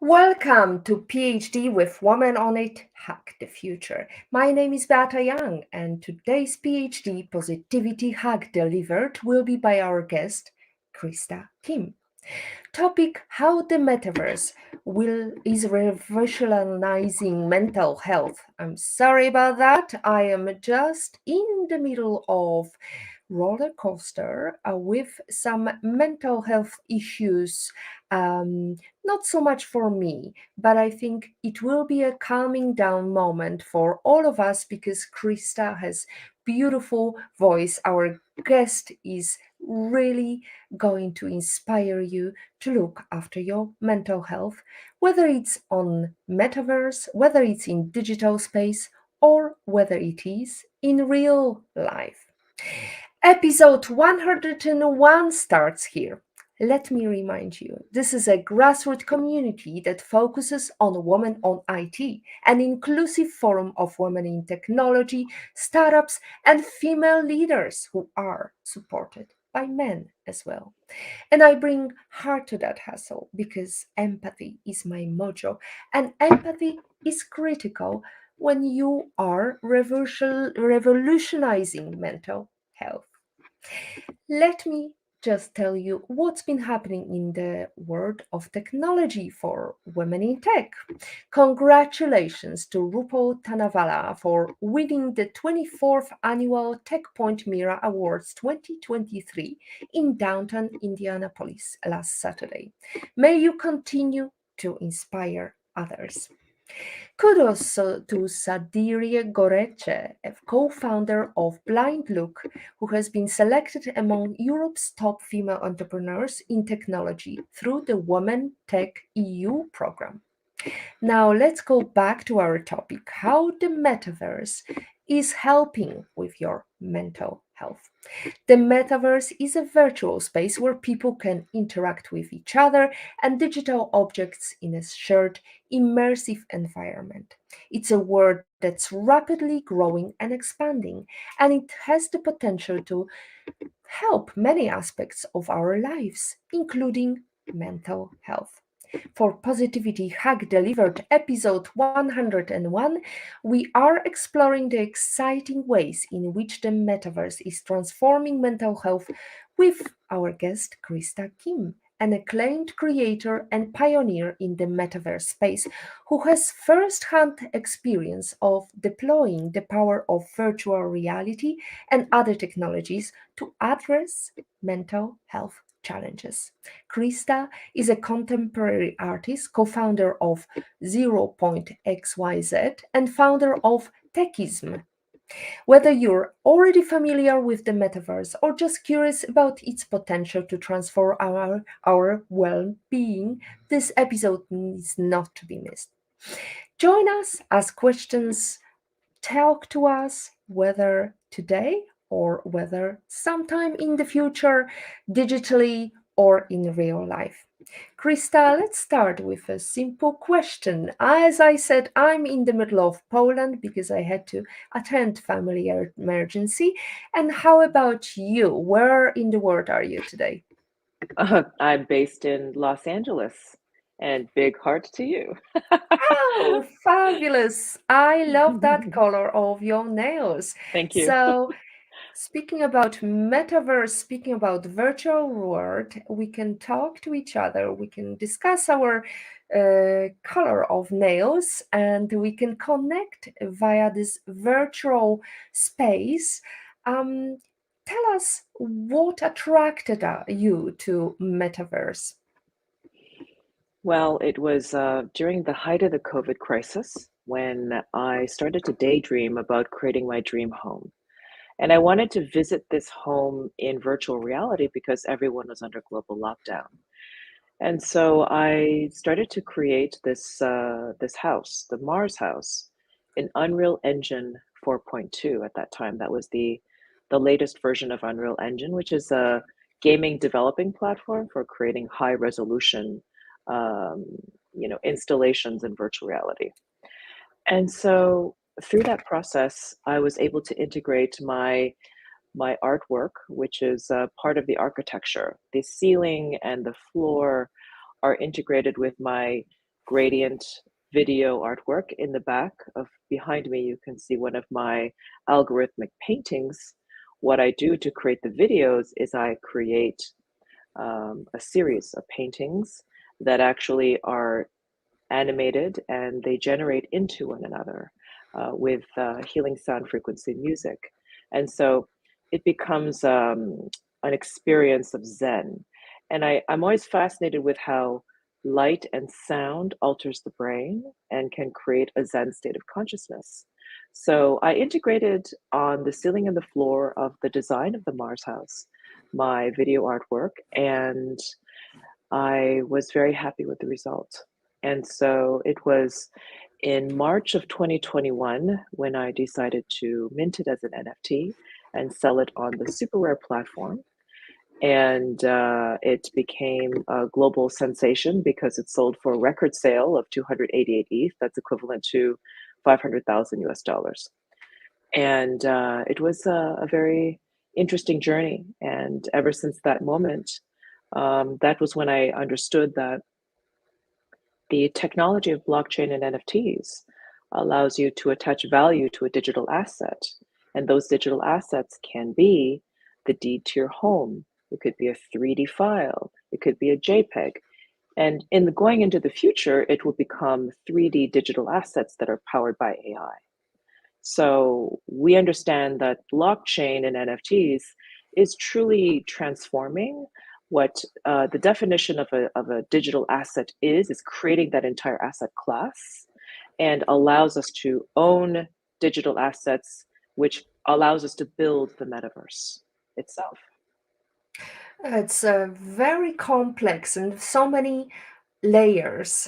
Welcome to PhD with Woman on It, Hack the Future. My name is Beata Young, and today's PhD Positivity Hack delivered will be by our guest, Krista Kim. Topic: How the Metaverse is revolutionizing mental health. I'm sorry about that. I am just in the middle of roller coaster with some mental health issues. Not so much for me, but I think it will be a calming down moment for all of us because Krista has beautiful voice. Our guest is really going to inspire you to look after your mental health, whether it's on metaverse, whether it's in digital space, or whether it is in real life. Episode 101 starts here. Let me remind you, this is a grassroots community that focuses on women on IT, an inclusive forum of women in technology, startups, and female leaders who are supported by men as well. And I bring heart to that hustle because empathy is my mojo, and empathy is critical when you are revolutionizing mental health. Let me just tell you what's been happening in the world of technology for women in tech. Congratulations to Rupal Tanavala for winning the 24th annual TechPoint Mira Awards 2023 in downtown Indianapolis last Saturday. May you continue to inspire others. Kudos to Sadiri Goreche, a co-founder of Blind Look, who has been selected among Europe's top female entrepreneurs in technology through the Women Tech EU program. Now let's go back to our topic, how the metaverse is helping with your mental health. The metaverse is a virtual space where people can interact with each other and digital objects in a shared, immersive environment. It's a word that's rapidly growing and expanding, and it has the potential to help many aspects of our lives, including mental health. For Positivity Hack Delivered episode 101, we are exploring the exciting ways in which the metaverse is transforming mental health with our guest Krista Kim, an acclaimed creator and pioneer in the metaverse space who has first-hand experience of deploying the power of virtual reality and other technologies to address mental health challenges. Krista is a contemporary artist, co-founder of 0.xyz and founder of Techism. Whether you're already familiar with the metaverse or just curious about its potential to transform our well-being, this episode is not to be missed. Join us, ask questions, talk to us, whether today or whether sometime in the future, digitally or in real life. Krista, let's start with a simple question. As I said, I'm in the middle of Poland because I had to attend family emergency. And how about you? Where in the world are you today? I'm based in Los Angeles, and big heart to you. Oh, fabulous. I love that color of your nails. Thank you. So, speaking about metaverse, speaking about virtual world, we can talk to each other, we can discuss our color of nails, and we can connect via this virtual space. Um, Tell us what attracted you to metaverse. Well, it was during the height of the COVID crisis when I started to daydream about creating my dream home. And I wanted to visit this home in virtual reality because everyone was under global lockdown. And so I started to create this house, the Mars house, in Unreal Engine 4.2 at that time. That was the latest version of Unreal Engine, which is a gaming developing platform for creating high resolution, um, installations in virtual reality. And so through that process, I was able to integrate my artwork, which is part of the architecture. The ceiling and the floor are integrated with my gradient video artwork. In the back of behind me, you can see one of my algorithmic paintings. What I do to create the videos is I create a series of paintings that actually are animated and they generate into one another with healing sound frequency music. And so it becomes an experience of Zen. And I'm always fascinated with how light and sound alters the brain and can create a Zen state of consciousness. So I integrated on the ceiling and the floor of the design of the Mars house my video artwork, and I was very happy with the result. And so it was in March of 2021 when I decided to mint it as an NFT and sell it on the Super Rare platform. And it became a global sensation because it sold for a record sale of 288 ETH. That's equivalent to 500,000 US dollars. And it was a very interesting journey. And ever since that moment, that was when I understood that the technology of blockchain and NFTs allows you to attach value to a digital asset. And those digital assets can be the deed to your home. It could be a 3D file. It could be a JPEG. And in the going into the future, it will become 3D digital assets that are powered by AI. So we understand that blockchain and NFTs is truly transforming what the definition of a digital asset is creating that entire asset class and allows us to own digital assets, which allows us to build the metaverse itself. It's very complex and so many layers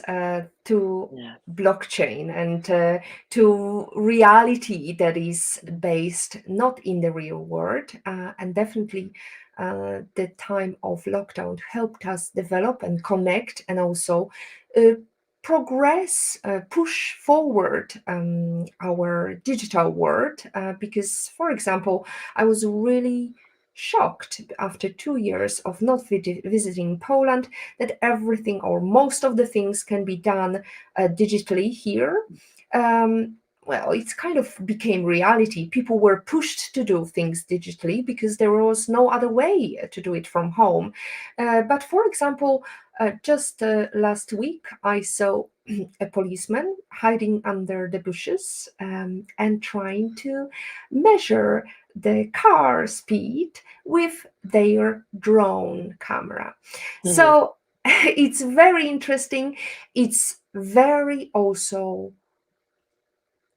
to Yeah. blockchain and to reality that is based not in the real world. And definitely the time of lockdown helped us develop and connect and also uh, progress, push forward our digital world. Because, for example, I was really shocked after 2 years of not visiting Poland that everything or most of the things can be done digitally here. Um, well, it's kind of became reality. People were pushed to do things digitally because there was no other way to do it from home. But for example, just last week, I saw a policeman hiding under the bushes and trying to measure the car speed with their drone camera. Mm-hmm. So it's very interesting. It's very also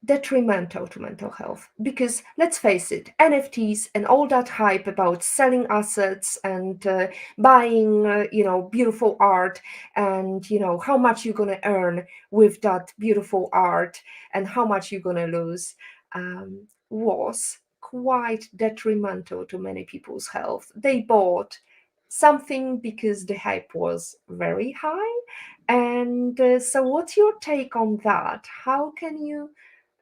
detrimental to mental health because let's face it, NFTs and all that hype about selling assets and buying beautiful art and how much you're going to earn with that beautiful art and how much you're going to lose was quite detrimental to many people's health. They bought something because the hype was very high. And so what's your take on that? How can you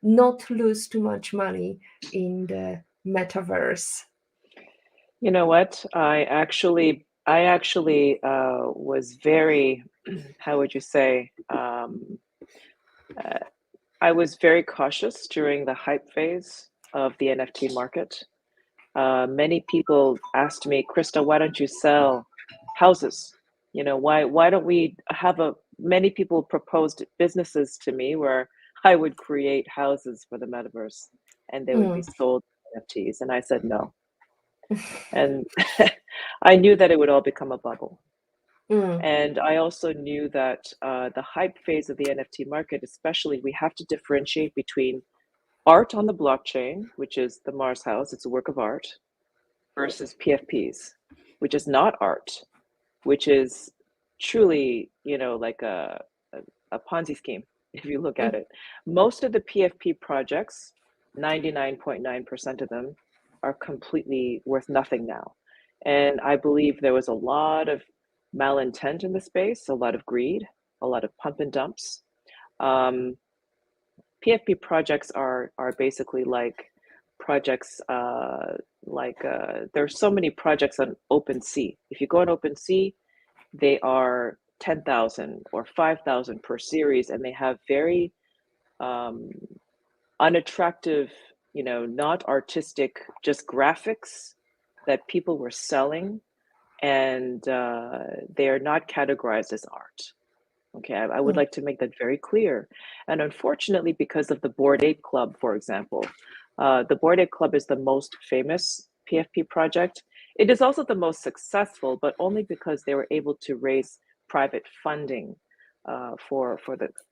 not lose too much money in the metaverse? You know what? I actually was very, how would you say? Uh, I was very cautious during the hype phase of the NFT market. Many people asked me, Krista, why don't you sell houses? Why don't we have many people proposed businesses to me where I would create houses for the metaverse and they would be Mm, sold NFTs. And I said no. And I knew that it would all become a bubble. mm, And I also knew that the hype phase of the NFT market, especially, we have to differentiate between art on the blockchain, which is the Mars House, it's a work of art, versus PFPs, which is not art, which is truly, like a Ponzi scheme, if you look at mm, it. Most of the PFP projects, 99.9% of them, are completely worth nothing now. And I believe there was a lot of malintent in the space, a lot of greed, a lot of pump and dumps. Um, PFP projects are basically like projects there's so many projects on OpenSea. If you go on OpenSea, they are 10,000 or 5,000 per series, and they have very unattractive, not artistic, just graphics that people were selling, and they are not categorized as art. Okay, I would Mm, like to make that very clear. And unfortunately, because of the Bored Ape Club, for example, the Bored Ape Club is the most famous PFP project. It is also the most successful, but only because they were able to raise private funding for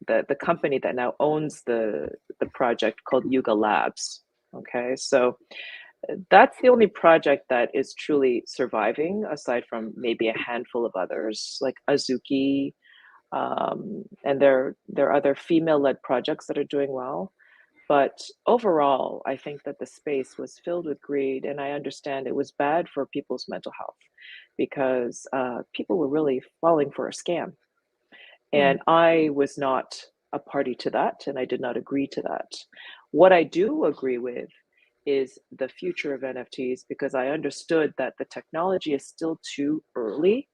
the company that now owns the project called Yuga Labs. Okay, so that's the only project that is truly surviving, aside from maybe a handful of others like Azuki, and there are other female-led projects that are doing well. But overall, I think that the space was filled with greed, and I understand it was bad for people's mental health because people were really falling for a scam. mm, And I was not a party to that, and I did not agree to that. What I do agree with is the future of NFTs, because I understood that the technology is still too early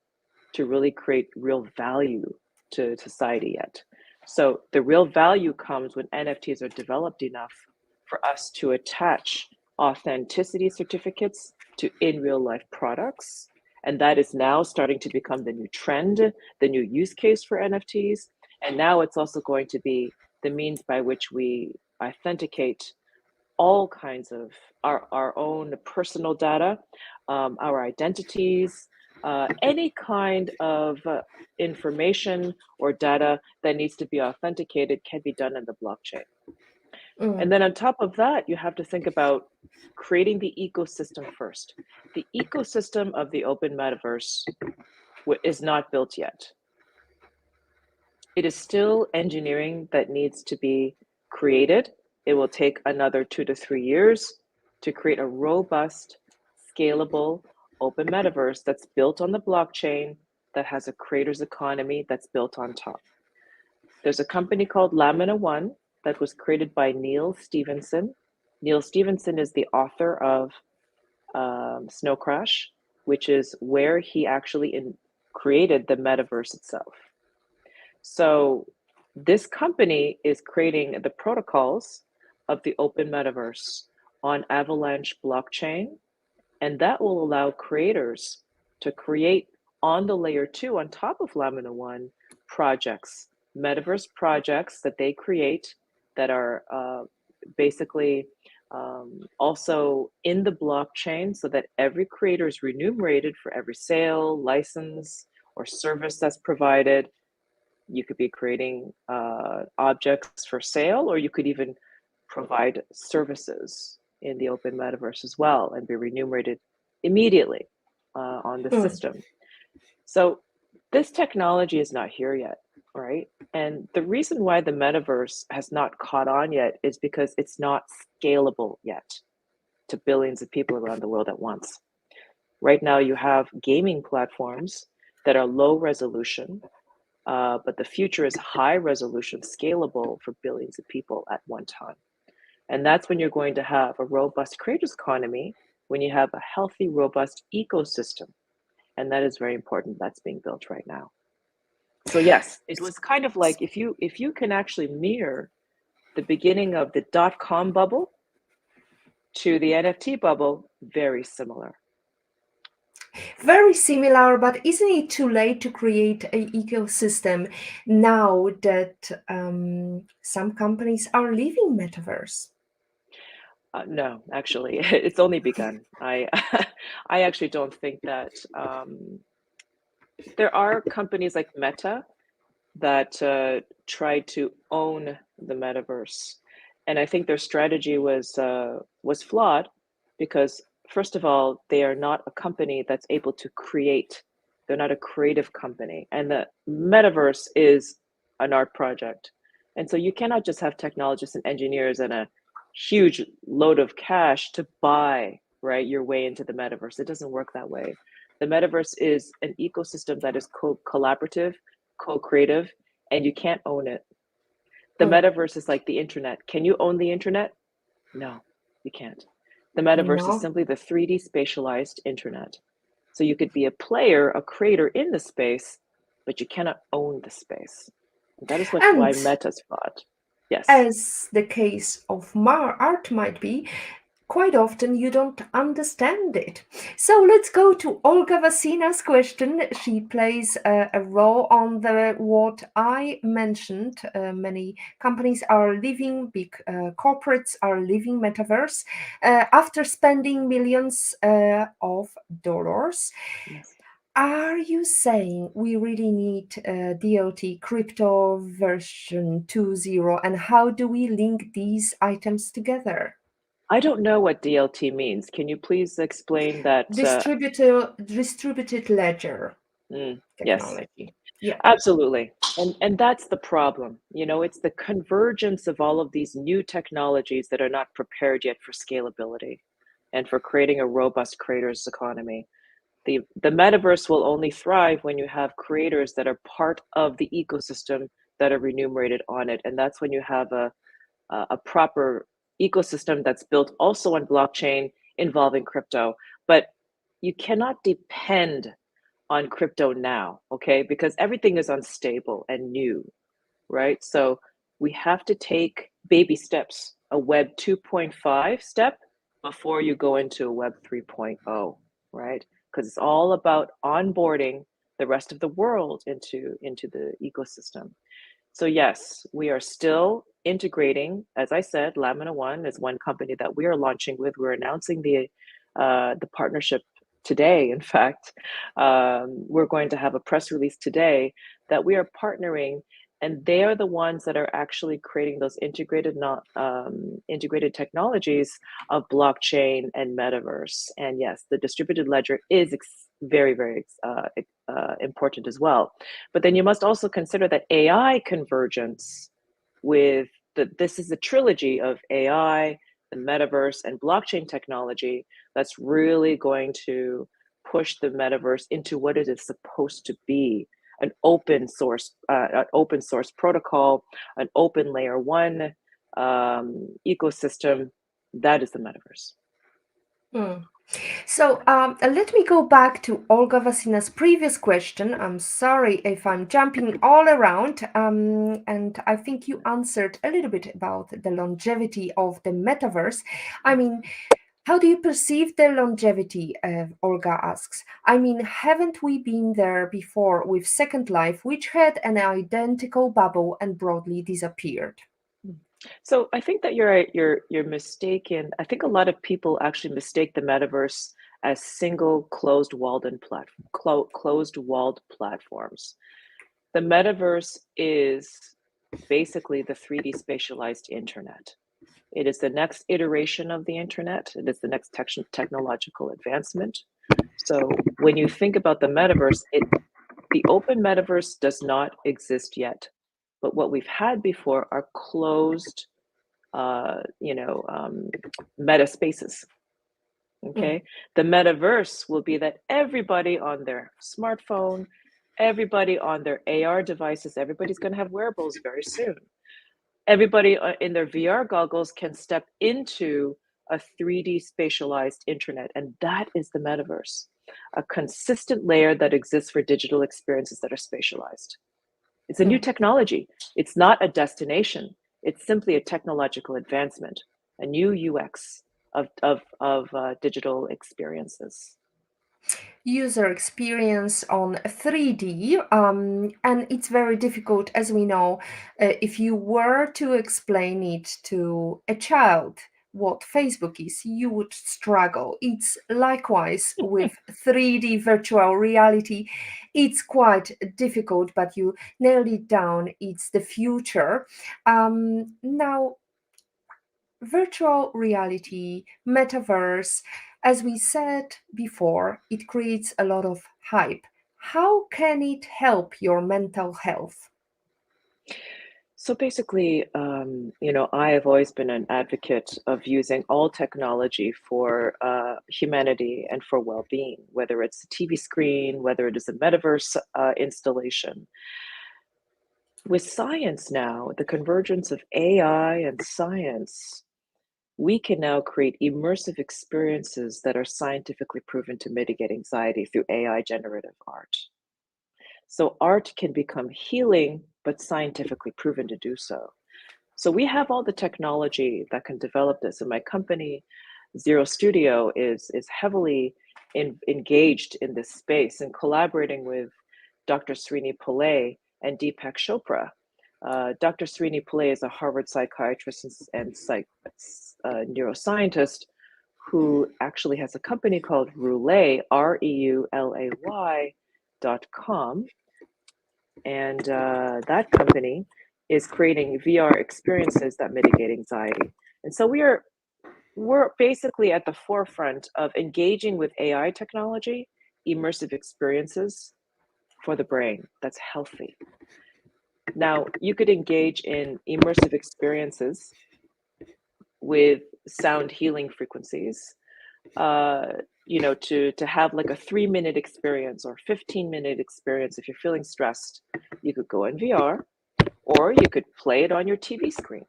to really create real value to society yet. So the real value comes when NFTs are developed enough for us to attach authenticity certificates to in real life products. And that is now starting to become the new trend, the new use case for NFTs. And now it's also going to be the means by which we authenticate all kinds of our own personal data, our identities, any kind of information or data that needs to be authenticated can be done in the blockchain. mm. And then on top of that, you have to think about creating the ecosystem first. The ecosystem of the open metaverse is not built yet. It is still engineering that needs to be created. It will take another 2 to 3 years to create a robust, scalable, open metaverse that's built on the blockchain, that has a creator's economy that's built on top. There's a company called Lamina One that was created by Neil Stevenson. Neil Stevenson is the author of Snow Crash, which is where he actually created the metaverse itself. So this company is creating the protocols of the open metaverse on Avalanche blockchain, and that will allow creators to create on the layer 2 on top of Lamina 1 projects, metaverse projects that they create that are basically also in the blockchain, so that every creator is remunerated for every sale, license, or service that's provided. You could be creating objects for sale, or you could even provide services in the open metaverse as well and be remunerated immediately on the Mm. system. So this technology is not here yet, right? And the reason why the metaverse has not caught on yet is because it's not scalable yet to billions of people around the world at once. Right now, you have gaming platforms that are low resolution, but the future is high resolution, scalable for billions of people at one time. And that's when you're going to have a robust creators economy, when you have a healthy, robust ecosystem. And that is very important. That's being built right now. So yes, it was kind of like if you can actually mirror the beginning of the .com bubble to the NFT bubble, very similar. Very similar, but isn't it too late to create an ecosystem now that some companies are leaving metaverse? No, actually, it's only begun. I actually don't think that there are companies like Meta that tried to own the metaverse, and I think their strategy was flawed because, first of all, they are not a company that's able to create. They're not a creative company, and the metaverse is an art project, and so you cannot just have technologists and engineers and a huge load of cash to buy right your way into the metaverse. It doesn't work that way. The metaverse is an ecosystem that is collaborative, co-creative, and you can't own it. The Mm, metaverse is like the internet. Can you own the internet? No, you can't. The metaverse is no. simply the 3D spatialized internet. So you could be a player, a creator in the space, but you cannot own the space. That is what And why Meta's fought. Yes. as the case of art might be, quite often you don't understand it. So let's go to Olga Vasina's question. She plays a role on the what I mentioned. Many companies are leaving, big corporates are leaving Metaverse after spending millions of dollars. Yes. Are you saying we really need DLT crypto version 2.0, and how do we link these items together? I don't know what DLT means. Can you please explain that? Distributed ledger Yes, technology. Yeah. absolutely. And that's the problem. You know, it's the convergence of all of these new technologies that are not prepared yet for scalability and for creating a robust creators economy. The metaverse will only thrive when you have creators that are part of the ecosystem that are remunerated on it. And that's when you have a proper ecosystem that's built also on blockchain involving crypto. But you cannot depend on crypto now, okay? Because everything is unstable and new, right? So we have to take baby steps, a Web 2.5 step before you go into a Web 3.0, right? Because it's all about onboarding the rest of the world into the ecosystem. So yes, we are still integrating. As I said, Lamina One is one company that we are launching with. We're announcing the partnership today. In fact, we're going to have a press release today that we are partnering, and they are the ones that are actually creating those integrated not integrated technologies of blockchain and metaverse. And yes, the distributed ledger is very very important as well. But then you must also consider that AI convergence with this is a trilogy of AI, the metaverse, and blockchain technology that's really going to push the metaverse into what it is supposed to be, an open source protocol, an open layer one ecosystem. That is the metaverse. Hmm. So let me go back to Olga Vasina's previous question. I'm sorry if I'm jumping all around, and I think you answered a little bit about the longevity of the metaverse. I mean, how do you perceive the longevity? Olga asks. I mean, haven't we been there before with Second Life, which had an identical bubble and broadly disappeared? So I think that you're mistaken. I think a lot of people actually mistake the metaverse as single closed walled platforms. The metaverse is basically the 3D spatialized internet. It is the next iteration of the internet. It is the next technological advancement. So when you think about the metaverse, the open metaverse does not exist yet. But what we've had before are closed uh, you know, um, meta spaces. Mm. Okay. The metaverse will be that everybody on their smartphone, everybody on their AR devices, everybody's going to have wearables very soon. Everybody in their VR goggles can step into a 3D spatialized internet. And that is the metaverse, a consistent layer that exists for digital experiences that are spatialized. It's a new Mm. technology. It's not a destination. It's simply a technological advancement, a new UX of digital experiences. User experience on 3D, and it's very difficult, as we know, if you were to explain it to a child what Facebook is, you would struggle. It's likewise with 3D virtual reality. It's quite difficult, but you nailed it down. It's the future. Now, virtual reality, metaverse, as we said before, it creates a lot of hype. How can it help your mental health? So basically, I have always been an advocate of using all technology for humanity and for well-being, whether it's a TV screen, whether it is a metaverse installation. With science now, the convergence of AI and science, we can now create immersive experiences that are scientifically proven to mitigate anxiety through AI generative art. so art can become healing, but scientifically proven to do so. So we have all the technology that can develop this. And my company, Zero Studio, is heavily engaged in this space and collaborating with Dr. Srini Pillai and Deepak Chopra. Dr. Srini Pillai is a Harvard psychiatrist and neuroscientist who actually has a company called Reulay, REULAY.com. And that company is creating VR experiences that mitigate anxiety. And so we're basically at the forefront of engaging with AI technology, immersive experiences for the brain that's healthy. Now, you could engage in immersive experiences with sound healing frequencies, to have like a 3-minute experience or 15-minute experience. If you're feeling stressed, you could go in VR, or you could play it on your TV screen,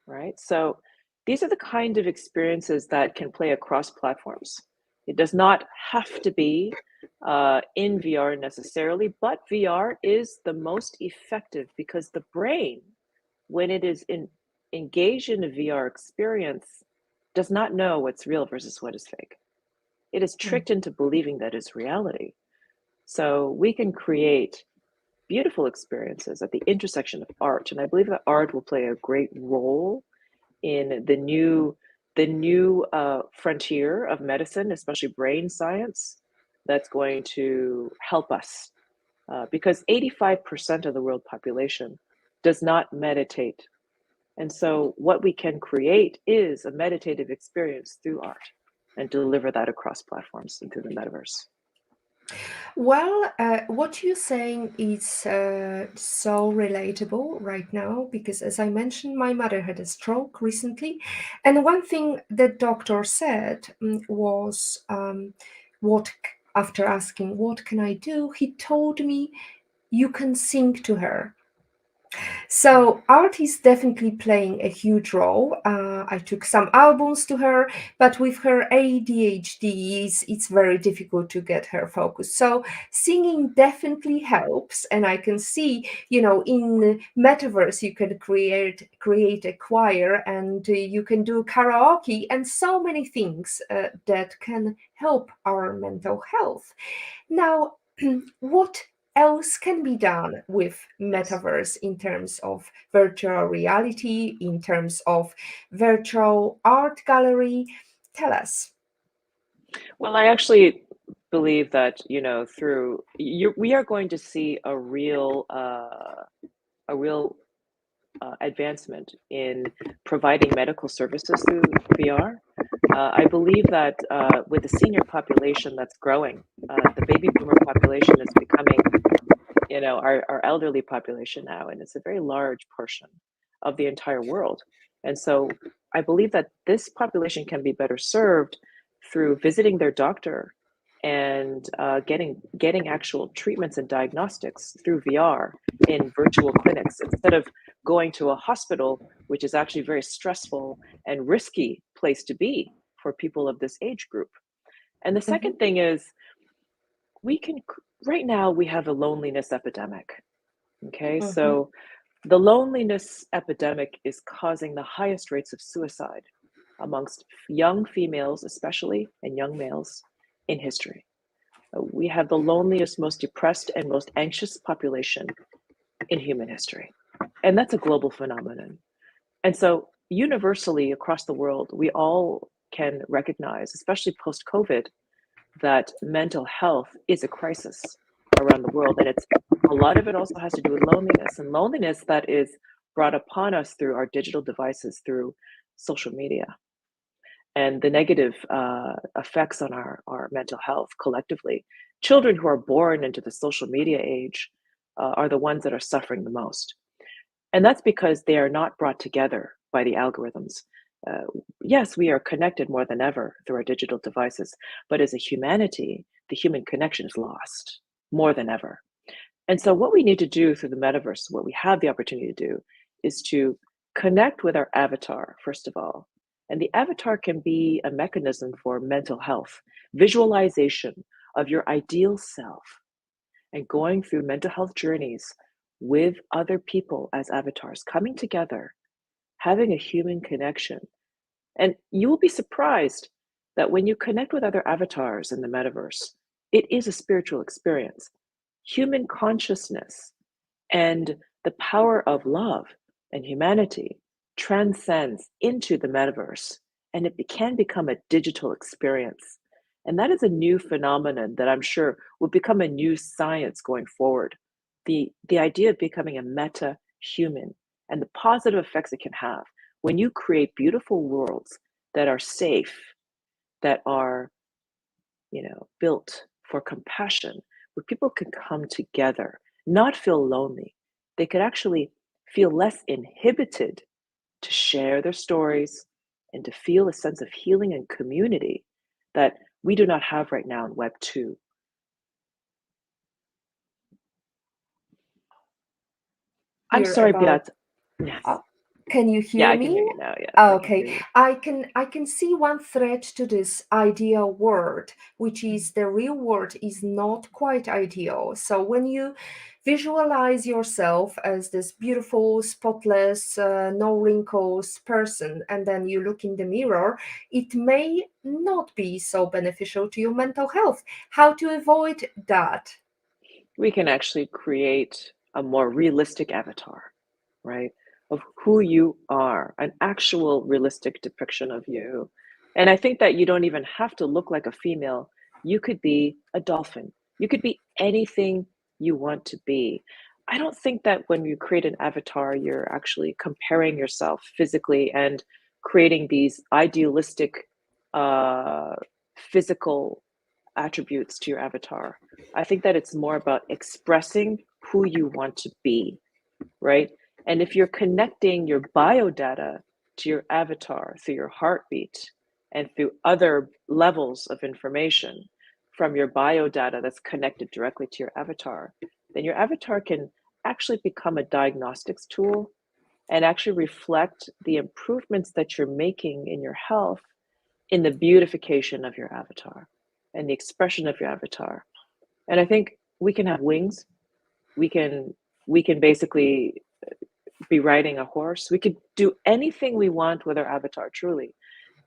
right? So these are the kind of experiences that can play across platforms. It does not have to be in VR necessarily, but VR is the most effective because the brain, when it is engaged in a VR experience, does not know what's real versus what is fake. It is tricked into believing that is reality. So we can create beautiful experiences at the intersection of art. And I believe that art will play a great role in the new frontier of medicine, especially brain science, that's going to help us. Because 85% of the world population does not meditate. And so what we can create is a meditative experience through art and deliver that across platforms and through the metaverse. Well, what you're saying is so relatable right now because, as I mentioned, my mother had a stroke recently. And one thing the doctor said was, after asking, what can I do? He told me, you can sing to her. So art is definitely playing a huge role. I took some albums to her, but with her ADHD, it's very difficult to get her focused. So singing definitely helps, and I can see, in Metaverse you can create a choir, and you can do karaoke, and so many things that can help our mental health. Now, what else can be done with Yes. metaverse in terms of virtual reality, in terms of virtual art gallery? Tell us. Well, I actually believe that, we are going to see a real advancement in providing medical services through VR. I believe that with the senior population that's growing, the baby boomer population is becoming, our elderly population now, and it's a very large portion of the entire world. And so I believe that this population can be better served through visiting their doctor and getting actual treatments and diagnostics through VR in virtual clinics instead of going to a hospital, which is actually a very stressful and risky place to be for people of this age group. And the second Mhm, thing is, we can right now we have a loneliness epidemic. Okay, mhm, so the loneliness epidemic is causing the highest rates of suicide amongst young females, especially, and young males in history. We have the loneliest, most depressed, and most anxious population in human history. And that's a global phenomenon. And so, universally across the world, we all can recognize, especially post COVID, that mental health is a crisis around the world. And a lot of it also has to do with loneliness, and loneliness that is brought upon us through our digital devices, through social media, and the negative effects on our mental health collectively. Children who are born into the social media age are the ones that are suffering the most. And that's because they are not brought together by the algorithms. Uh, yes, we are connected more than ever through our digital devices, but as a humanity, the human connection is lost more than ever. And so, what we need to do through the metaverse, what we have the opportunity to do, is to connect with our avatar, first of all. And the avatar can be a mechanism for mental health, visualization of your ideal self. and going through mental health journeys with other people as avatars, coming together, having a human connection. And you will be surprised that when you connect with other avatars in the metaverse, it is a spiritual experience. Human consciousness and the power of love and humanity transcends into the metaverse, and it can become a digital experience. And that is a new phenomenon that I'm sure will become a new science going forward. The idea of becoming a meta human and the positive effects it can have when you create beautiful worlds that are safe, that are, built for compassion, where people can come together, not feel lonely. They could actually feel less inhibited to share their stories and to feel a sense of healing and community that we do not have right now in Web 2. I'm Hear sorry, about. Beata. Yes. Uh, can you Yeah, hear I can me? hear you now. Yes, I can Okay, hear you. I can see one threat to this ideal world, which is the real world is not quite ideal. So when you visualize yourself as this beautiful, spotless, no wrinkles person, and then you look in the mirror, it may not be so beneficial to your mental health. How to avoid that? We can actually create a more realistic avatar, right? Of who you are, an actual realistic depiction of you. And I think that you don't even have to look like a female. You could be a dolphin. You could be anything you want to be. I don't think that when you create an avatar, you're actually comparing yourself physically and creating these idealistic uh, physical attributes to your avatar. I think that it's more about expressing who you want to be, right? And if you're connecting your bio data to your avatar through your heartbeat and through other levels of information from your bio data that's connected directly to your avatar, then your avatar can actually become a diagnostics tool and actually reflect the improvements that you're making in your health in the beautification of your avatar and the expression of your avatar. And I think we can have wings. We can we can basically be riding a horse. We could do anything we want with our avatar, truly.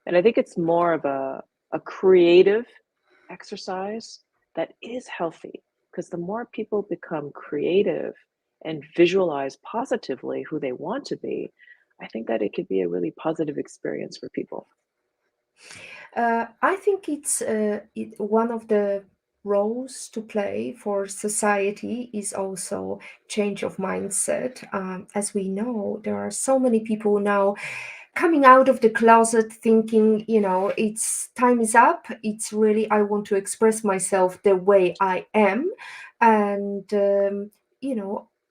And I think it's more of a creative exercise that is healthy because the more people become creative and visualize positively who they want to be, I think that it could be a really positive experience for people. I think one of the roles to play for society is also change of mindset. As we know, there are so many people now coming out of the closet thinking, it's time is up. It's really, I want to express myself the way I am. And,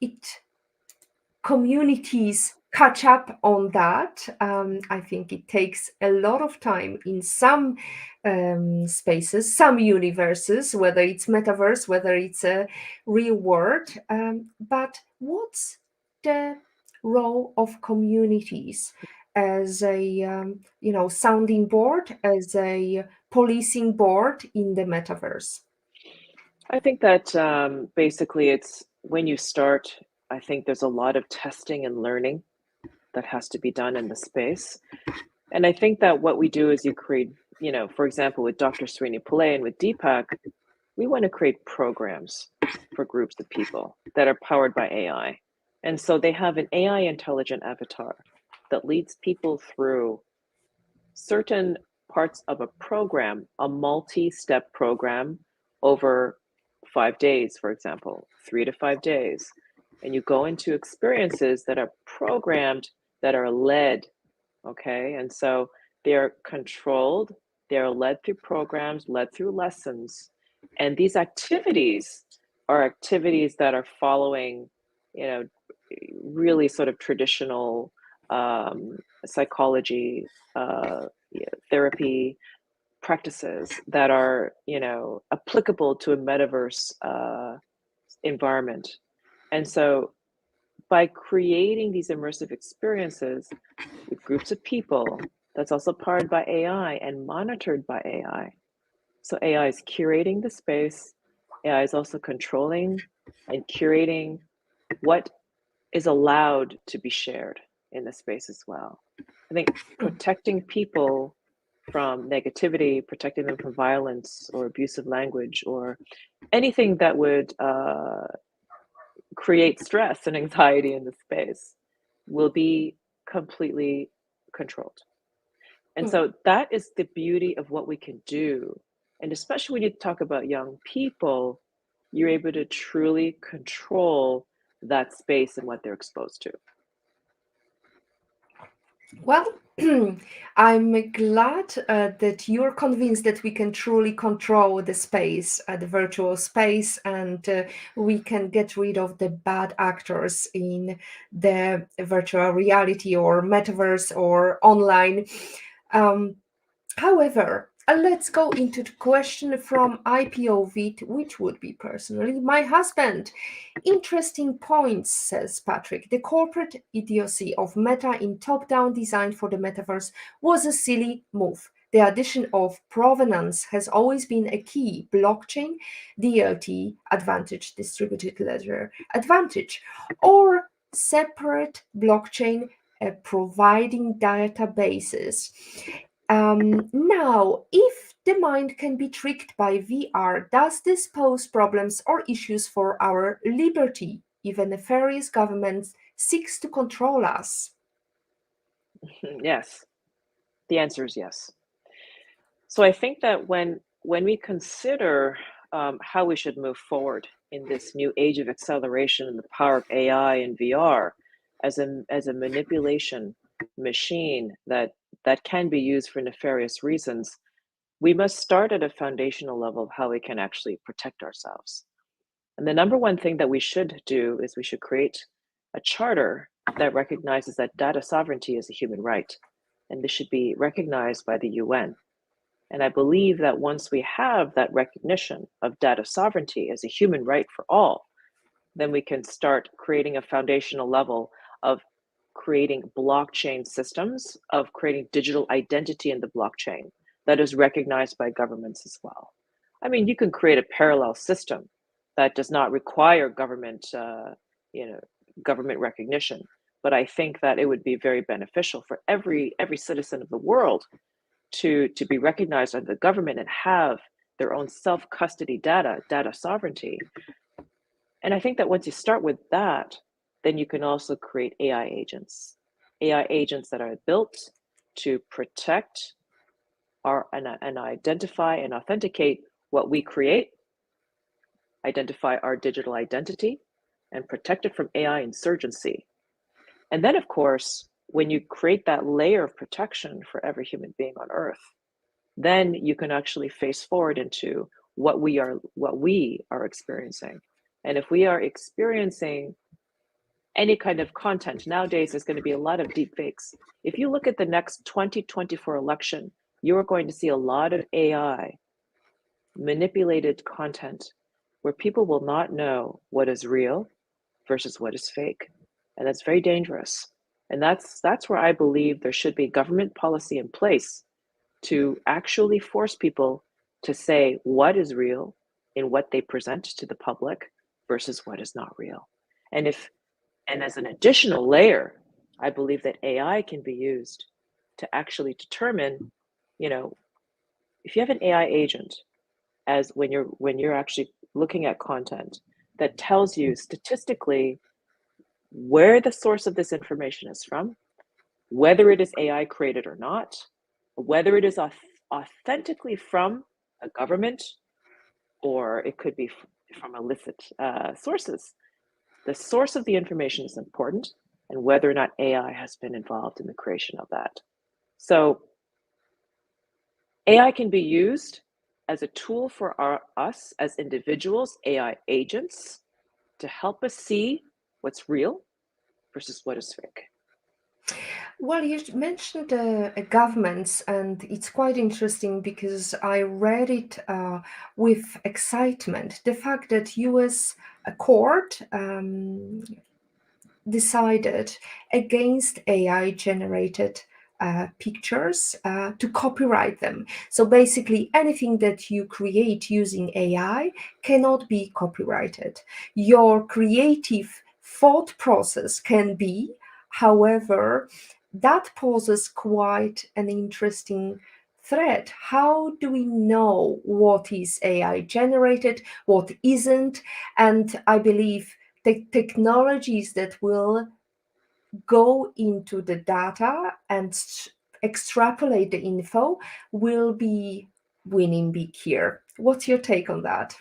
it communities catch up on that. I think it takes a lot of time in some spaces, some universes, whether it's metaverse, whether it's a real world. But what's the role of communities as a sounding board, as a policing board in the metaverse? I think that basically it's when you start, I think there's a lot of testing and learning that has to be done in the space. And I think that what we do is you create, for example, with Dr. Srini Pillay and with Deepak, we want to create programs for groups of people that are powered by AI. And so they have an AI intelligent avatar that leads people through certain parts of a program, a multi-step program over 5 days, for example, 3 to 5 days. And you go into experiences that are programmed, that are led, okay? And so they're controlled, they're led through programs, led through lessons. And these activities are activities that are following, you know, really sort of traditional psychology, therapy practices that are, applicable to a metaverse environment. And so by creating these immersive experiences with groups of people, that's also powered by AI and monitored by AI. So AI is curating the space, AI is also controlling and curating what is allowed to be shared in the space as well. I think protecting people from negativity, protecting them from violence or abusive language or anything that would create stress and anxiety in the space will be completely controlled. And so that is the beauty of what we can do. And especially when you talk about young people, you're able to truly control that space and what they're exposed to. Well, I'm glad that you're convinced that we can truly control the space, the virtual space, and we can get rid of the bad actors in the virtual reality or metaverse or online. Um, However, let's go into the question from IPOV, which would be personally my husband. Interesting points, says Patrick. The corporate idiocy of Meta in top down design for the metaverse was a silly move. The addition of provenance has always been a key. Blockchain, DLT, advantage, distributed ledger, advantage, or separate blockchain providing databases. Now, if the mind can be tricked by VR, does this pose problems or issues for our liberty? Even nefarious governments seeks to control us. Yes, the answer is yes. So I think that when we consider how we should move forward in this new age of acceleration and the power of AI and VR as a manipulation machine that can be used for nefarious reasons, we must start at a foundational level of how we can actually protect ourselves. And the number one thing that we should do is we should create a charter that recognizes that data sovereignty is a human right. And this should be recognized by the UN. And I believe that once we have that recognition of data sovereignty as a human right for all, then we can start creating a foundational level of creating blockchain systems, of creating digital identity in the blockchain that is recognized by governments as well. I mean, you can create a parallel system that does not require government recognition, but I think that it would be very beneficial for every citizen of the world to be recognized by the government and have their own self-custody data sovereignty. And I think that once you start with that, then you can also create AI agents that are built to protect and identify and authenticate what we create, identify our digital identity, and protect it from AI insurgency. And then, of course, when you create that layer of protection for every human being on Earth, then you can actually face forward into what we are experiencing. And if we are experiencing any kind of content, nowadays there's going to be a lot of deep fakes. If you look at the next 2024 election, you are going to see a lot of AI manipulated content where people will not know what is real versus what is fake. And that's very dangerous. And that's where I believe there should be government policy in place to actually force people to say what is real in what they present to the public versus what is not real. And as an additional layer, I believe that AI can be used to actually determine, if you have an AI agent as when you're actually looking at content that tells you statistically where the source of this information is from, whether it is AI created or not, whether it is authentically from a government or it could be from illicit sources. The source of the information is important, and whether or not AI has been involved in the creation of that. So AI can be used as a tool for us as individuals, AI agents, to help us see what's real versus what is fake. Well, you mentioned governments, and it's quite interesting because I read it with excitement. The fact that U.S. court decided against AI-generated pictures to copyright them. So basically, anything that you create using AI cannot be copyrighted. Your creative thought process can be, however, that poses quite an interesting threat. How do we know what is AI generated, what isn't? And I believe the technologies that will go into the data and extrapolate the info will be winning big here. What's your take on that?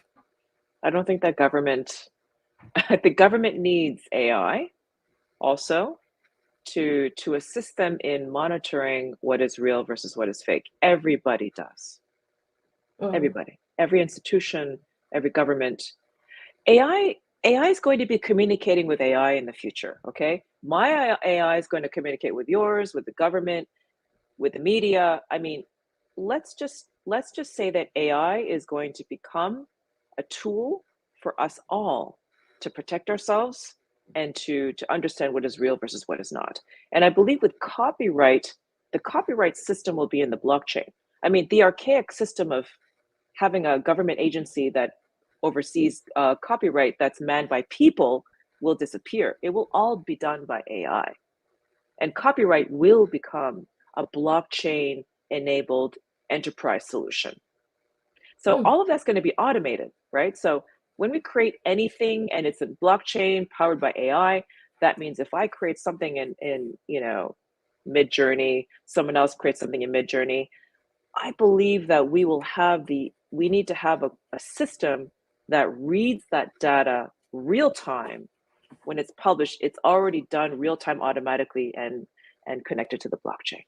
I don't think that government, the government needs AI also to assist them in monitoring what is real versus what is fake. Everybody does. Mm, Everybody, every institution, every government. AI is going to be communicating with AI in the future. Okay, my AI is going to communicate with yours, with the government, with the media. I mean, let's just say that AI is going to become a tool for us all to protect ourselves and to understand what is real versus what is not. And I believe with copyright, the copyright system will be in the blockchain. I mean, the archaic system of having a government agency that oversees copyright that's manned by people will disappear. It will all be done by AI. And copyright will become a blockchain enabled enterprise solution. So mm, all of that's going to be automated, right? So when we create anything and it's a blockchain powered by AI, that means if I create something in Mid Journey, someone else creates something in Mid Journey, I believe that we need to have a system that reads that data real time. When it's published, it's already done real time automatically and connected to the blockchain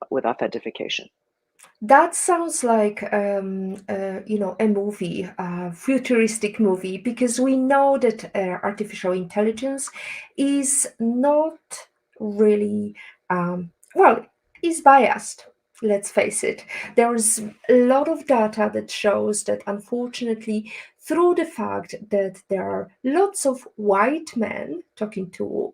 with authentication. that sounds like a movie, a futuristic movie, because we know that artificial intelligence is not really well, is biased. Let's face it. There's a lot of data that shows that, unfortunately, through the fact that there are lots of white men talking to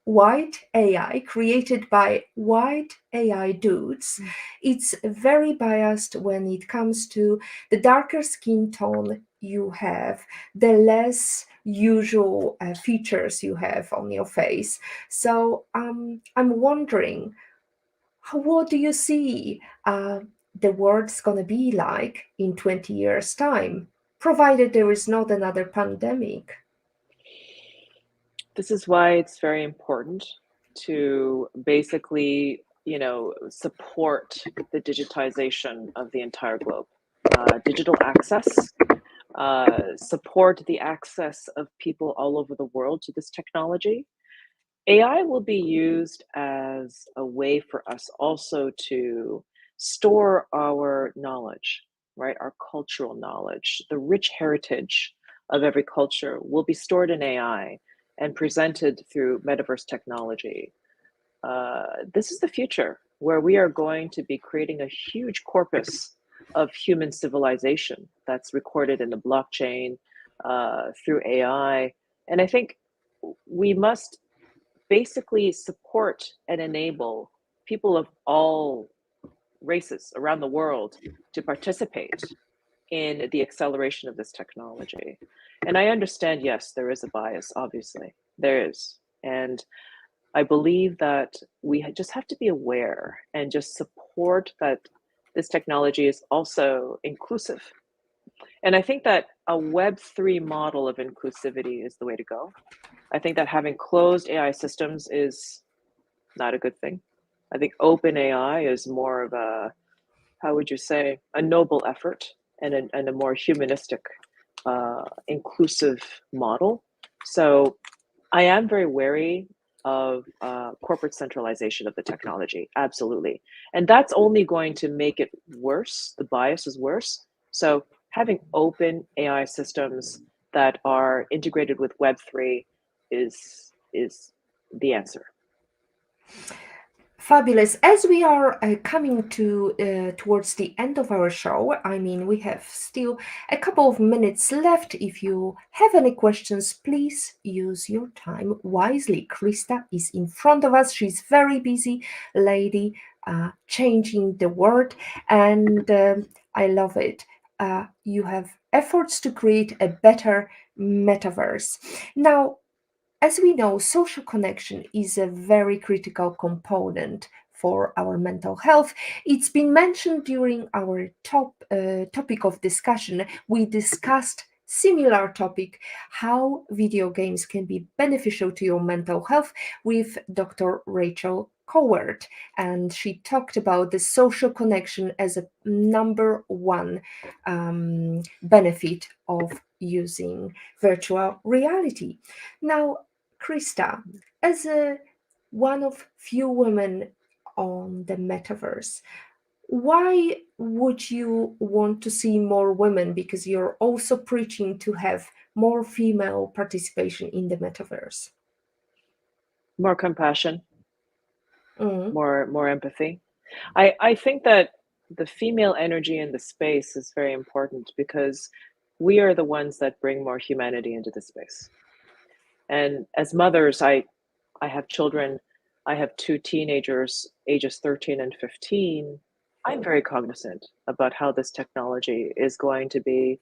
white AI created by white AI dudes, it's very biased when it comes to the darker skin tone you have, the less usual features you have on your face. So I'm wondering, what do you see the world's gonna be like in 20 years' time, provided there is not another pandemic? This is why it's very important to basically, support the digitization of the entire globe. Digital access, support the access of people all over the world to this technology. AI will be used as a way for us also to store our knowledge, right? Our cultural knowledge, the rich heritage of every culture will be stored in AI and presented through metaverse technology. This is the future where we are going to be creating a huge corpus of human civilization that's recorded in the blockchain through AI. And I think we must basically support and enable people of all races around the world to participate in the acceleration of this technology. And I understand, yes, there is a bias, obviously, there is. And I believe that we just have to be aware and just support that this technology is also inclusive. And I think that a Web3 model of inclusivity is the way to go. I think that having closed AI systems is not a good thing. I think open AI is more of a, how would you say, a noble effort and a more humanistic, inclusive model. So I am very wary of corporate centralization of the technology, absolutely. And that's only going to make it worse. The bias is worse. So having open AI systems that are integrated with Web3 is the answer. Fabulous. As we are coming to towards the end of our show, I mean, we have still a couple of minutes left. If you have any questions, please use your time wisely. Krista is in front of us. She's very busy lady, changing the world, and I love it. You have efforts to create a better metaverse. Now, as we know, social connection is a very critical component for our mental health. It's been mentioned during our topic of discussion. We discussed similar topic, how video games can be beneficial to your mental health, with Dr. Rachel Coward, and she talked about the social connection as a number one benefit of using virtual reality. Now, Krista, as one of few women on the metaverse, why would you want to see more women? Because you're also preaching to have more female participation in the metaverse. More compassion, Mm, more empathy. I think that the female energy in the space is very important because we are the ones that bring more humanity into the space. And as mothers, I have children. I have two teenagers, ages 13 and 15. I'm very cognizant about how this technology is going to be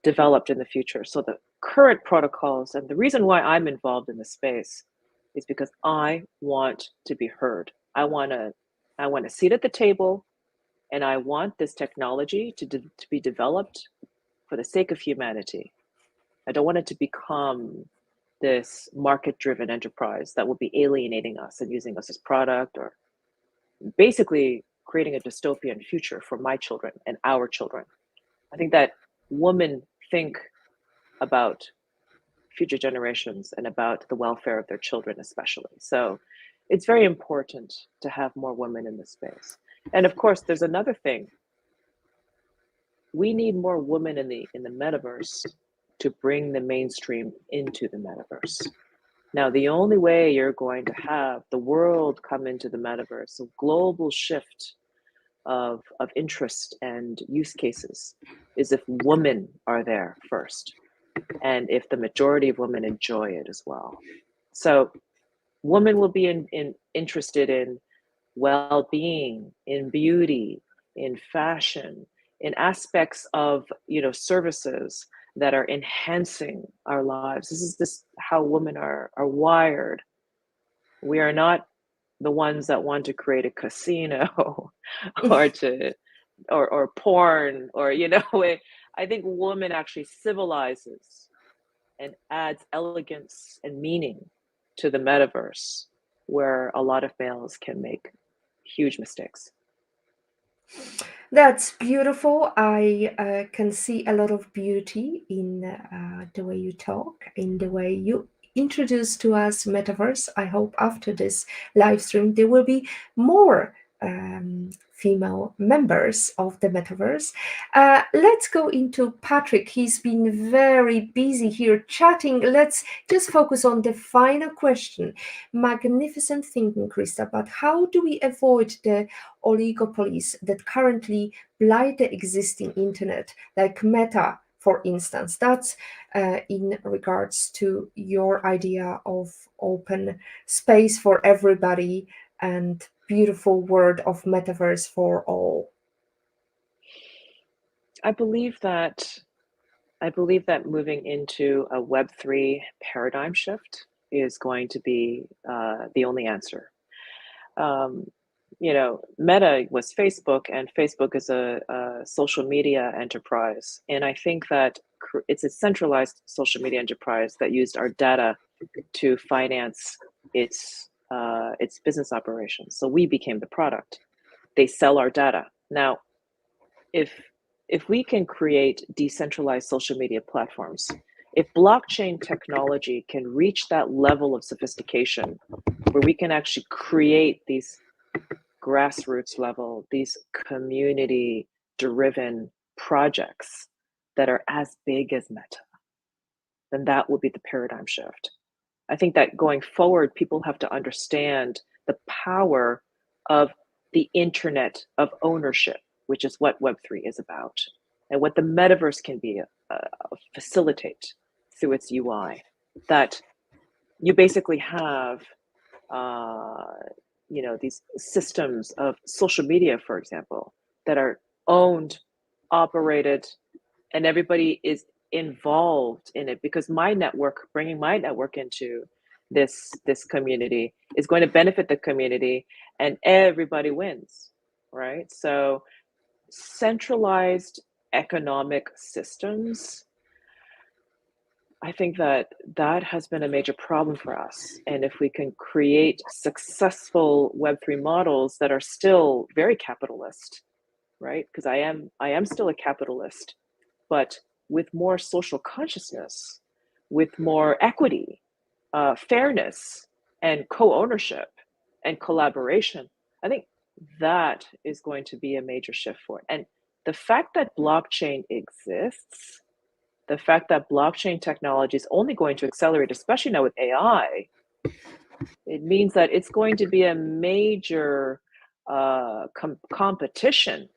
developed in the future. So the current protocols, and the reason why I'm involved in the space is because I want to be heard. I want a seat at the table, and I want this technology to be developed for the sake of humanity. I don't want it to become this market-driven enterprise that will be alienating us and using us as product, or basically creating a dystopian future for my children and our children. I think that women think about future generations and about the welfare of their children, especially. So it's very important to have more women in the space. And of course, there's another thing. We need more women in the metaverse to bring the mainstream into the metaverse. Now, the only way you're going to have the world come into the metaverse, a global shift of interest and use cases, is if women are there first, and if the majority of women enjoy it as well. So women will be interested in well-being, in beauty, in fashion, in aspects of services that are enhancing our lives. This how women are wired. We are not the ones that want to create a casino or to or porn, or I think woman actually civilizes and adds elegance and meaning to the metaverse, where a lot of males can make huge mistakes. that's beautiful. I can see a lot of beauty in the way you talk, in the way you introduce to us metaverse. I hope after this live stream there will be more female members of the metaverse. Let's go into Patrick. He's been very busy here chatting. Let's just focus on the final question. Magnificent thinking, Krista, but how do we avoid the oligopolies that currently blight the existing internet, like Meta, for instance? That's in regards to your idea of open space for everybody and beautiful world of metaverse for all. I believe that moving into a Web3 paradigm shift is going to be the only answer. Meta was Facebook, and Facebook is a social media enterprise. And I think that it's a centralized social media enterprise that used our data to finance its business operations. So we became the product. They sell our data. Now, if we can create decentralized social media platforms, if blockchain technology can reach that level of sophistication where we can actually create these grassroots level, these community driven projects that are as big as Meta, then that will be the paradigm shift. I think that going forward, people have to understand the power of the internet of ownership, which is what Web3 is about, and what the metaverse can be facilitate through its UI. That you basically have, uh, these systems of social media, for example, that are owned, operated, and everybody is involved in it, because my network, bringing my network into this community, is going to benefit the community, and everybody wins, right? So centralized economic systems, I think that has been a major problem for us. And if we can create successful Web3 models that are still very capitalist, right? Because I am still a capitalist, but with more social consciousness, with more equity, fairness, and co-ownership and collaboration. I think that is going to be a major shift for it. And the fact that blockchain exists, the fact that blockchain technology is only going to accelerate, especially now with AI, it means that it's going to be a major competition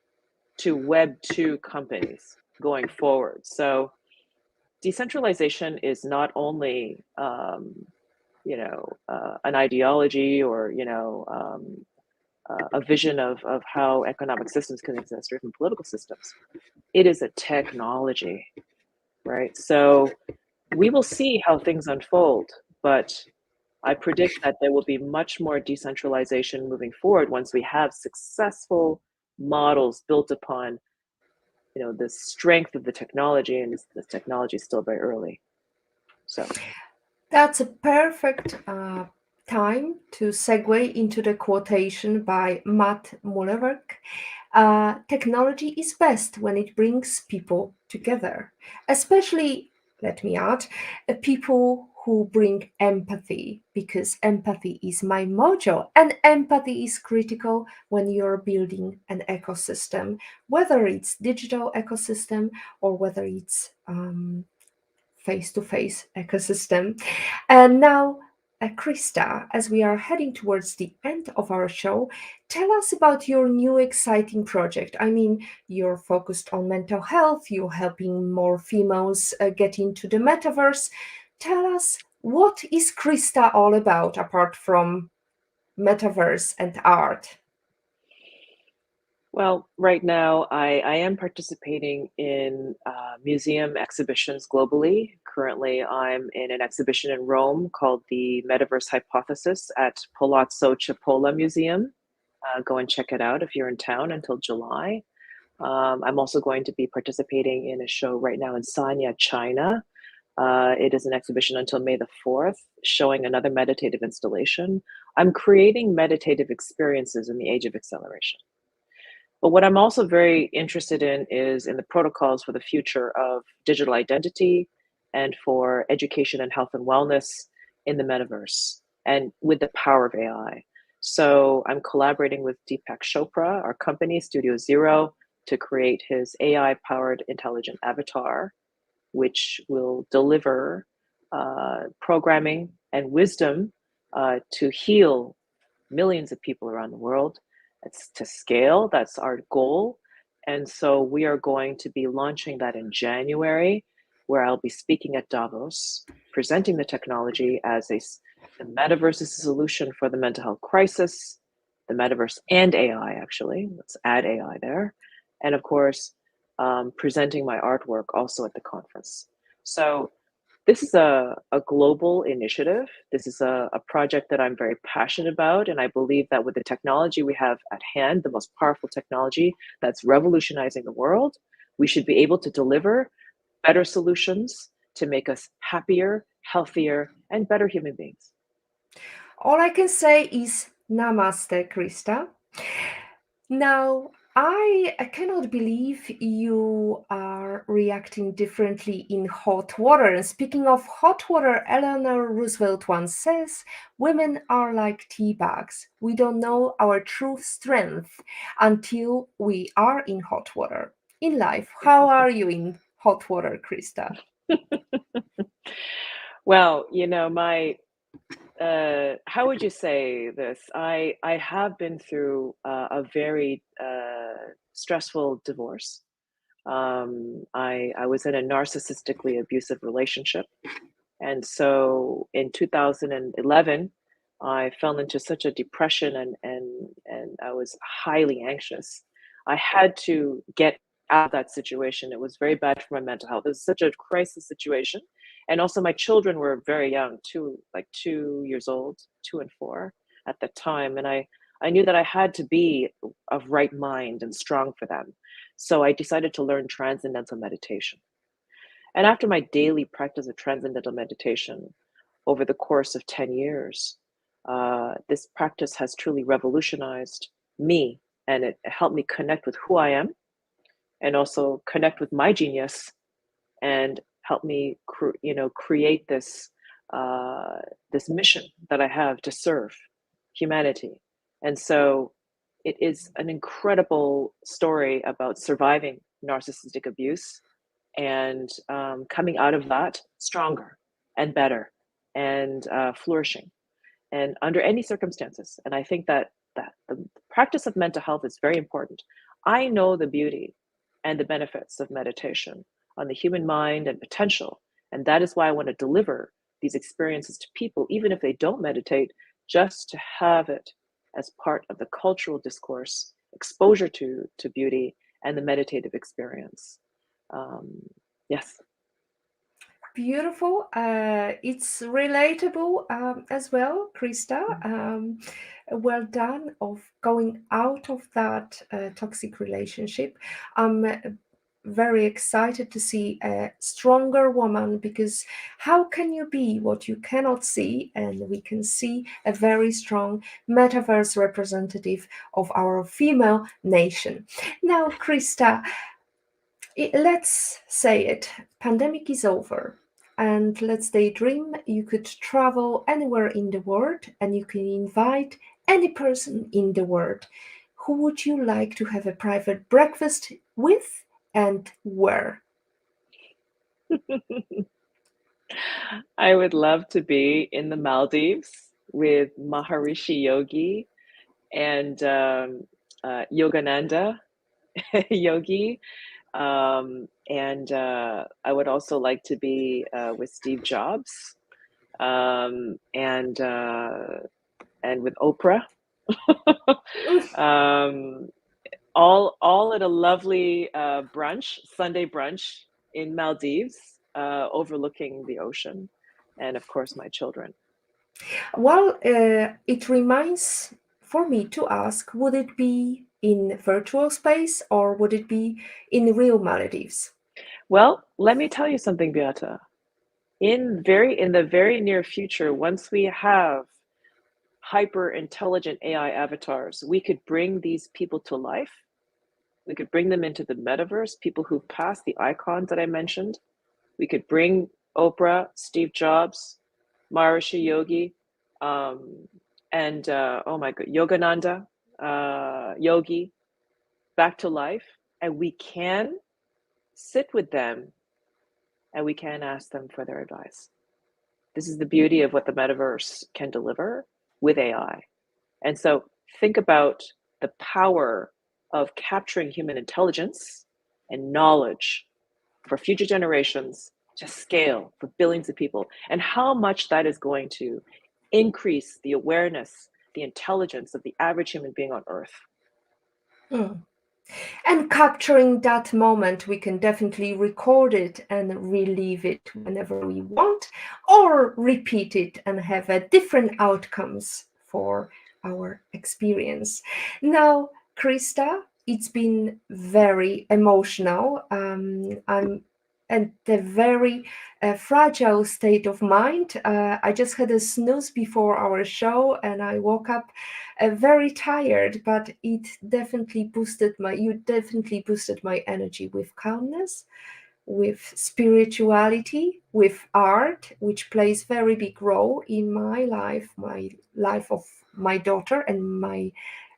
to Web2 companies going forward. So decentralization is not only an ideology, or a vision of how economic systems can exist, or even political systems. It is a technology, right? So we will see how things unfold, but I predict that there will be much more decentralization moving forward once we have successful models built upon the strength of the technology, and the technology is still very early. So That's a perfect time to segue into the quotation by Matt Mullenweg. Technology is best when it brings people together, especially, let me add, people who bring empathy, because empathy is my mojo, and empathy is critical when you're building an ecosystem, whether it's digital ecosystem or whether it's face-to-face ecosystem. And now, Krista, as we are heading towards the end of our show, tell us about your new exciting project. I mean, you're focused on mental health, you're helping more females get into the metaverse. Tell us, what is Krista all about apart from metaverse and art? well, right now I am participating in museum exhibitions globally. Currently, I'm in an exhibition in Rome called the Metaverse Hypothesis at Palazzo Cipolla Museum. Go and check it out if you're in town until July. I'm also going to be participating in a show right now in Sanya, China. It is an exhibition until May the 4th, showing another meditative installation. I'm creating meditative experiences in the age of acceleration. But what I'm also very interested in is in the protocols for the future of digital identity, and for education and health and wellness in the metaverse, and with the power of AI. So I'm collaborating with Deepak Chopra, our company, Studio Zero, to create his AI-powered intelligent avatar, which will deliver programming and wisdom to heal millions of people around the world. It's to scale, that's our goal. And so we are going to be launching that in January, where I'll be speaking at Davos, presenting the technology as the metaverse is a solution for the mental health crisis, the metaverse and AI, actually. Let's add AI there. And of course, presenting my artwork also at the conference. So this is a global initiative. This is a project that I'm very passionate about. And I believe that with the technology we have at hand, the most powerful technology that's revolutionizing the world, we should be able to deliver better solutions to make us happier, healthier, and better human beings. All I can say is namaste, Krista. Now, I cannot believe you are reacting differently in hot water. And speaking of hot water, Eleanor Roosevelt once says, women are like tea bags. We don't know our true strength until we are in hot water. In life, how are you in hot water, Krista? Well, my how would you say this? I have been through a very stressful divorce. I was in a narcissistically abusive relationship. And so in 2011, I fell into such a depression and I was highly anxious. I had to get out of that situation. It was very bad for my mental health. It was such a crisis situation. And also my children were very young, like 2 years old, 2 and 4 at the time. And I knew that I had to be of right mind and strong for them. So I decided to learn transcendental meditation. And after my daily practice of transcendental meditation over the course of 10 years, this practice has truly revolutionized me, and it helped me connect with who I am and also connect with my genius and help me create this mission that I have to serve humanity. And so it is an incredible story about surviving narcissistic abuse and coming out of that stronger and better and flourishing and under any circumstances. And I think that the practice of mental health is very important. I know the beauty and the benefits of meditation on the human mind and potential, and that is why I want to deliver these experiences to people, even if they don't meditate, just to have it as part of the cultural discourse, exposure to beauty and the meditative experience. Um, yes. Beautiful. It's relatable as well, Krista. Well done of going out of that toxic relationship. I'm very excited to see a stronger woman, because how can you be what you cannot see? And we can see a very strong metaverse representative of our female nation. Now, Krista, let's say it, pandemic is over, and let's daydream you could travel anywhere in the world and you can invite any person in the world. Who would you like to have a private breakfast with, and where? I would love to be in the Maldives with Maharishi Yogi and Yogananda Yogi. And I would also like to be with Steve Jobs and with Oprah. um, all at a lovely brunch, Sunday brunch in Maldives, overlooking the ocean, and of course my children. Well, it reminds for me to ask, would it be in virtual space or would it be in real Maldives? Well, let me tell you something, Beata. In the very near future, once we have hyper intelligent AI avatars, we could bring these people to life. We could bring them into the metaverse, people who've passed the icons that I mentioned. We could bring Oprah, Steve Jobs, Maharishi Yogi, um, and oh my god, Yogananda Yogi back to life, and we can sit with them and we can ask them for their advice. This is the beauty of what the metaverse can deliver with AI. And so think about the power of capturing human intelligence and knowledge for future generations to scale for billions of people, and how much that is going to increase the awareness, the intelligence of the average human being on Earth. Hmm. And capturing that moment, we can definitely record it and relive it whenever we want, or repeat it and have a different outcomes for our experience. Now, Krista, it's been very emotional. I'm at a very fragile state of mind. I just had a snooze before our show and I woke up very tired, but you definitely boosted my energy with calmness, with spirituality, with art, which plays very big role in my life of my daughter and my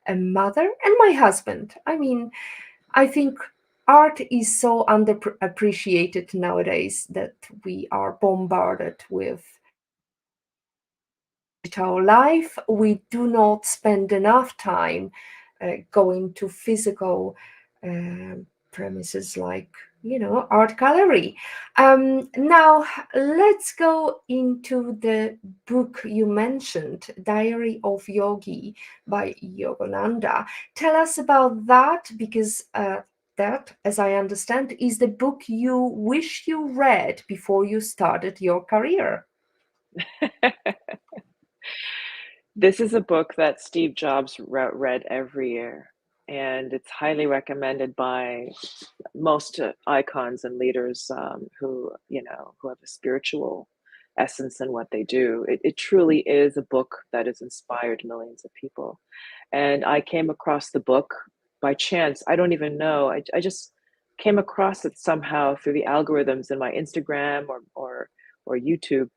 mother and my husband. I mean, I think art is so underappreciated nowadays, that we are bombarded with digital life, we do not spend enough time going to physical premises like, art gallery. Now, let's go into the book you mentioned, Diary of Yogi by Yogananda. Tell us about that, because that, as I understand, is the book you wish you read before you started your career. This is a book that Steve Jobs read every year, and it's highly recommended by most icons and leaders who have a spiritual essence in what they do. It truly is a book that has inspired millions of people. And I came across the book by chance. I don't even know. I just came across it somehow through the algorithms in my Instagram or YouTube.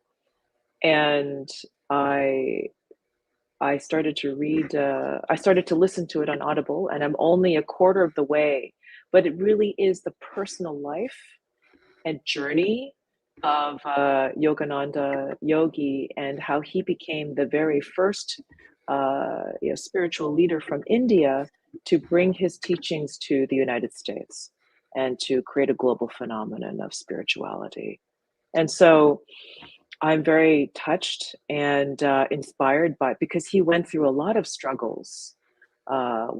And I I started to read, I started to listen to it on Audible, and I'm only a quarter of the way, but it really is the personal life and journey of Yogananda Yogi and how he became the very first spiritual leader from India to bring his teachings to the United States and to create a global phenomenon of spirituality. And so I'm very touched and inspired by, because he went through a lot of struggles,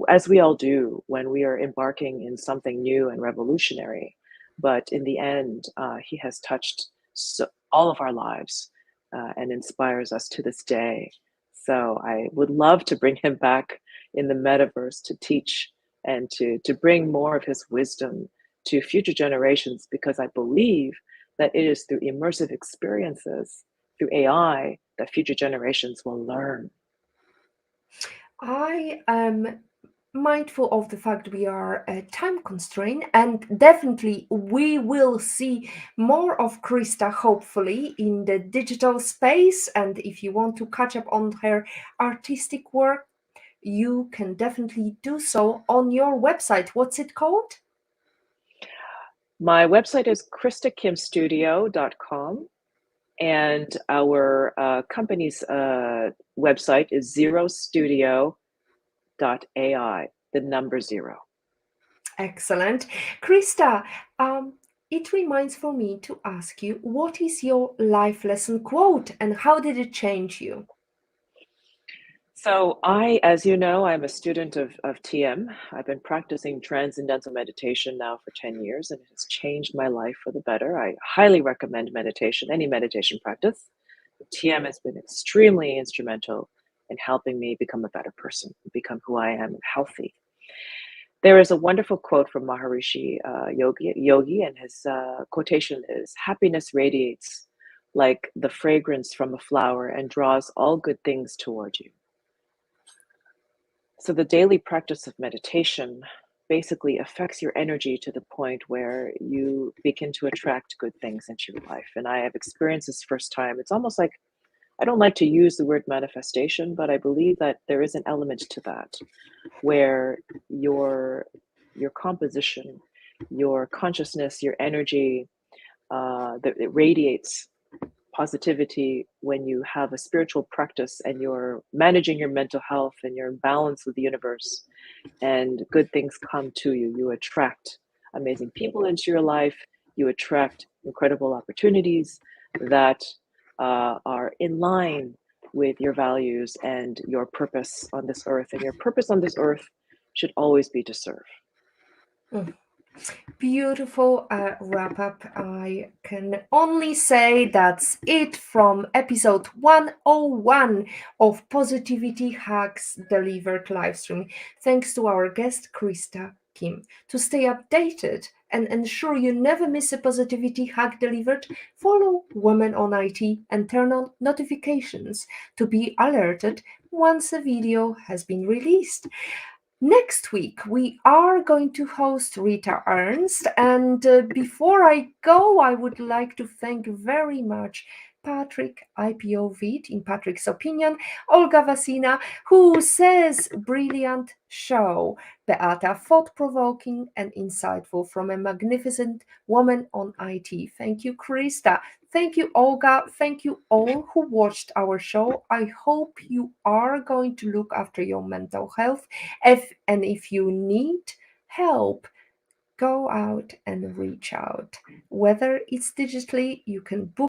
as we all do when we are embarking in something new and revolutionary. But in the end, he has touched all of our lives and inspires us to this day. So I would love to bring him back in the metaverse to teach and to bring more of his wisdom to future generations, because I believe that it is through immersive experiences, through AI, that future generations will learn. I am mindful of the fact we are time constrained, and definitely we will see more of Krista, hopefully, in the digital space. And if you want to catch up on her artistic work, you can definitely do so on your website. What's it called? My website is kristakimstudio.com, and our company's website is zerostudio.ai, the number zero. Excellent. Krista, um, it reminds for me to ask you, what is your life lesson quote and how did it change you? So as you know, I'm a student of TM. I've been practicing transcendental meditation now for 10 years, and it has changed my life for the better. I highly recommend meditation, any meditation practice. TM has been extremely instrumental in helping me become a better person, become who I am and healthy. There is a wonderful quote from Maharishi Yogi, and his quotation is, "Happiness radiates like the fragrance from a flower and draws all good things toward you." So the daily practice of meditation basically affects your energy to the point where you begin to attract good things into your life. And I have experienced this first time. It's almost like, I don't like to use the word manifestation, but I believe that there is an element to that, where your composition, your consciousness, your energy, that it radiates positivity when you have a spiritual practice and you're managing your mental health and you're in balance with the universe, and good things come to you. You attract amazing people into your life. You attract incredible opportunities that are in line with your values and your purpose on this earth. And your purpose on this earth should always be to serve. Mm. Beautiful wrap up. I can only say that's it from episode 101 of Positivity Hacks Delivered Livestream. Thanks to our guest, Krista Kim. To stay updated and ensure you never miss a positivity hack delivered, follow Women on IT and turn on notifications to be alerted once a video has been released. Next week, we are going to host Rita Ernst. And before I go, I would like to thank very much Patrick, IPOV in Patrick's opinion, Olga Vasina, who says brilliant show, Beata, thought-provoking and insightful from a magnificent woman on IT. Thank you, Krista. Thank you, Olga. Thank you all who watched our show. I hope you are going to look after your mental health. If you need help, go out and reach out. Whether it's digitally, you can book